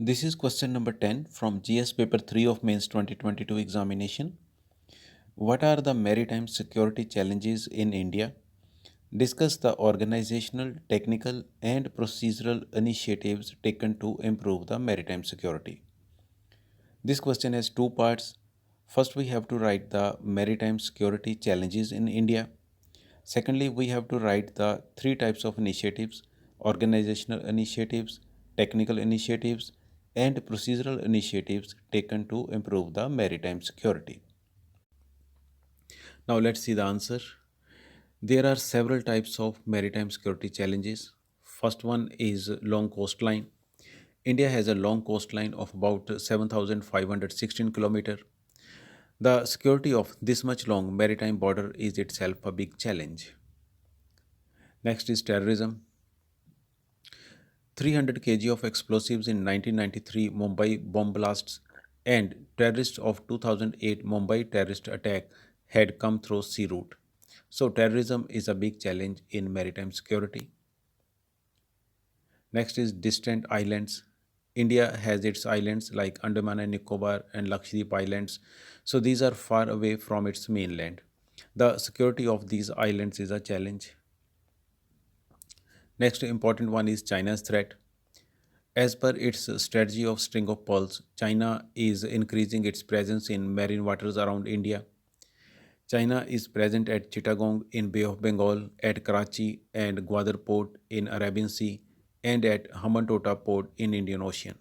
This is question number 10 from GS paper 3 of mains 2022 examination. What are the maritime security challenges in India? Discuss the organizational, technical and procedural initiatives taken to improve the maritime security. This question has two parts. First, we have to write the maritime security challenges in India. Secondly, we have to write the three types of initiatives: organizational initiatives, technical initiatives, and procedural initiatives taken to improve the maritime security. Now, let's see the answer. There are several types of maritime security challenges. First one is long coastline. India has a long coastline of about 7,516 km. The security of this much long maritime border is itself a big challenge. Next is terrorism. 300 kg of explosives in 1993 Mumbai bomb blasts and terrorists of 2008 Mumbai terrorist attack had come through sea route. So terrorism is a big challenge in maritime security. Next is distant islands. India has its islands like Andaman and Nicobar and Lakshadweep Islands. So these are far away from its mainland. The security of these islands is a challenge. Next important one is China's threat. As per its strategy of string of pearls, China is increasing its presence in marine waters around India. China is present at Chittagong in Bay of Bengal, at Karachi and Gwadar Port in Arabian Sea, and at Hambantota Port in Indian Ocean.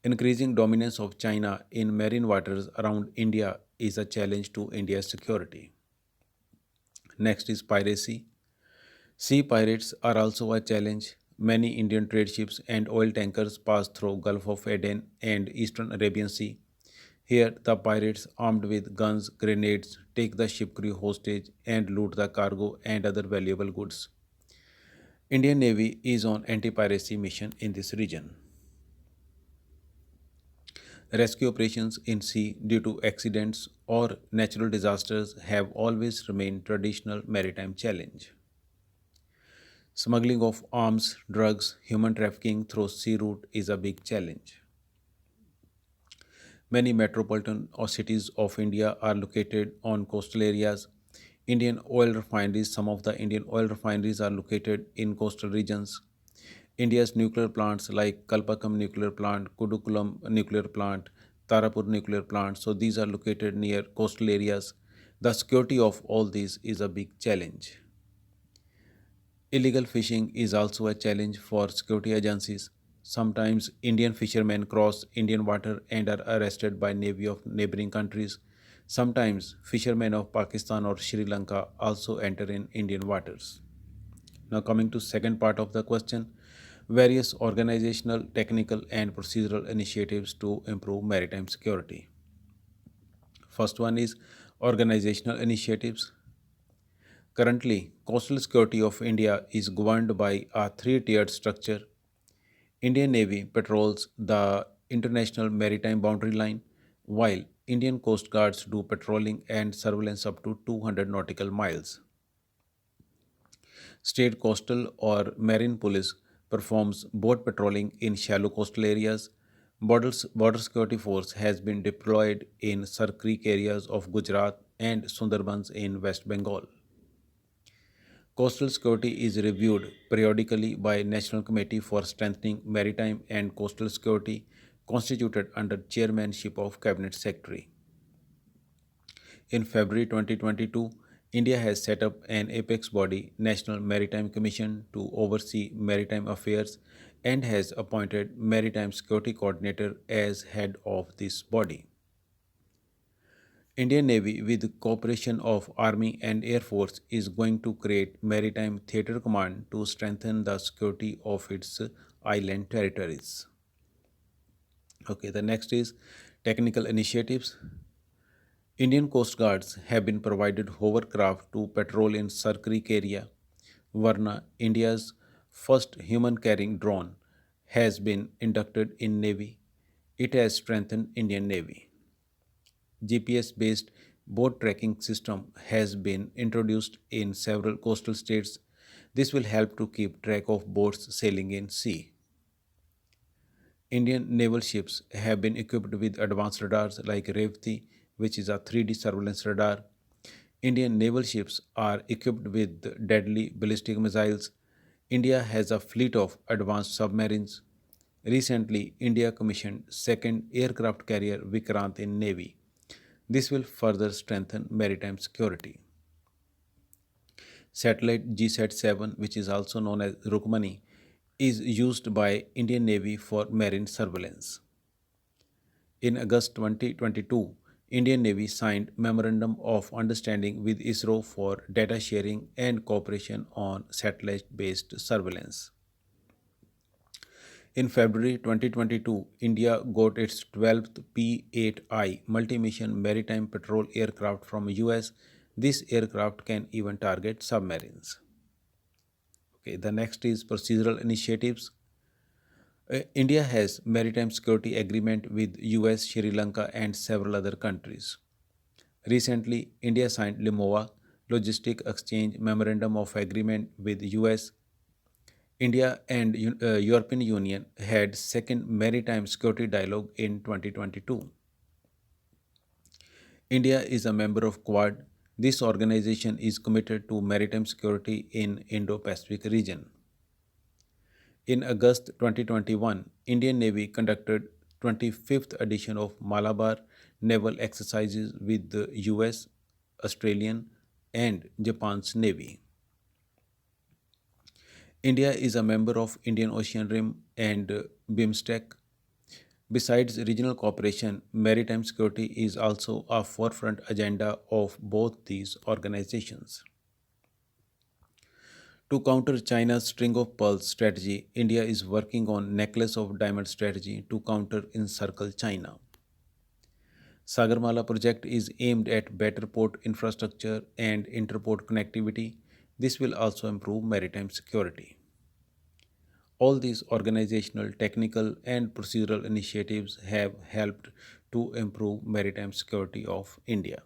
Increasing dominance of China in marine waters around India is a challenge to India's security. Next is piracy. Sea pirates are also a challenge. Many Indian trade ships and oil tankers pass through Gulf of Aden and Eastern Arabian Sea. Here, the pirates, armed with guns, grenades, take the ship crew hostage and loot the cargo and other valuable goods. Indian Navy is on anti-piracy mission in this region. Rescue operations in sea due to accidents or natural disasters have always remained traditional maritime challenge. Smuggling of arms, drugs, human trafficking through sea route is a big challenge. Many metropolitan cities of India are located on coastal areas. Some of the Indian oil refineries are located in coastal regions. India's nuclear plants like Kalpakam nuclear plant, Kudukulam nuclear plant, Tarapur nuclear plant, so these are located near coastal areas. The security of all these is a big challenge. Illegal fishing is also a challenge for security agencies. Sometimes Indian fishermen cross Indian water and are arrested by navy of neighboring countries. Sometimes fishermen of Pakistan or Sri Lanka also enter in Indian waters. Now coming to second part of the question, various organizational, technical and procedural initiatives to improve maritime security. First one is organizational initiatives. Currently, coastal security of India is governed by a three-tiered structure. Indian Navy patrols the international maritime boundary line, while Indian Coast Guards do patrolling and surveillance up to 200 nautical miles. State Coastal or Marine Police performs boat patrolling in shallow coastal areas. Border Security Force has been deployed in Sar Creek areas of Gujarat and Sundarbans in West Bengal. Coastal security is reviewed periodically by National Committee for Strengthening Maritime and Coastal Security, constituted under chairmanship of Cabinet Secretary. In February 2022, India has set up an apex body, National Maritime Commission, to oversee maritime affairs and has appointed Maritime Security Coordinator as head of this body. Indian Navy, with cooperation of Army and Air Force, is going to create Maritime Theatre Command to strengthen the security of its island territories. Okay, the next is technical initiatives. Indian Coast Guards have been provided hovercraft to patrol in Sar Creek area. Varna, India's first human-carrying drone, has been inducted in Navy. It has strengthened Indian Navy. GPS-based boat tracking system has been introduced in several coastal states. This will help to keep track of boats sailing in sea. Indian naval ships have been equipped with advanced radars like Revati, which is a 3D surveillance radar. Indian naval ships are equipped with deadly ballistic missiles. India has a fleet of advanced submarines. Recently, India commissioned second aircraft carrier Vikrant in Navy. This will further strengthen maritime security. Satellite GSAT-7, which is also known as Rukmani, is used by Indian Navy for marine surveillance. In August 2022, Indian Navy signed Memorandum of Understanding with ISRO for data sharing and cooperation on satellite-based surveillance. In February 2022, India got its 12th P-8I multi-mission maritime patrol aircraft from US. This aircraft can even target submarines. Okay, the next is procedural initiatives. India has maritime security agreement with US, Sri Lanka, and several other countries. Recently, India signed LIMOA, Logistic Exchange Memorandum of Agreement with US. India and European Union had second maritime security dialogue in 2022. India is a member of Quad. This organization is committed to maritime security in Indo-Pacific region. In August 2021, Indian Navy conducted 25th edition of Malabar naval exercises with the US, Australian, and Japan's Navy. India is a member of Indian Ocean Rim and BIMSTEC. Besides regional cooperation, maritime security is also a forefront agenda of both these organizations. To counter China's string of pearls strategy, India is working on necklace of diamond strategy to counter encircle China. Sagarmala project is aimed at better port infrastructure and interport connectivity. This will also improve maritime security. All these organizational, technical, and procedural initiatives have helped to improve maritime security of India.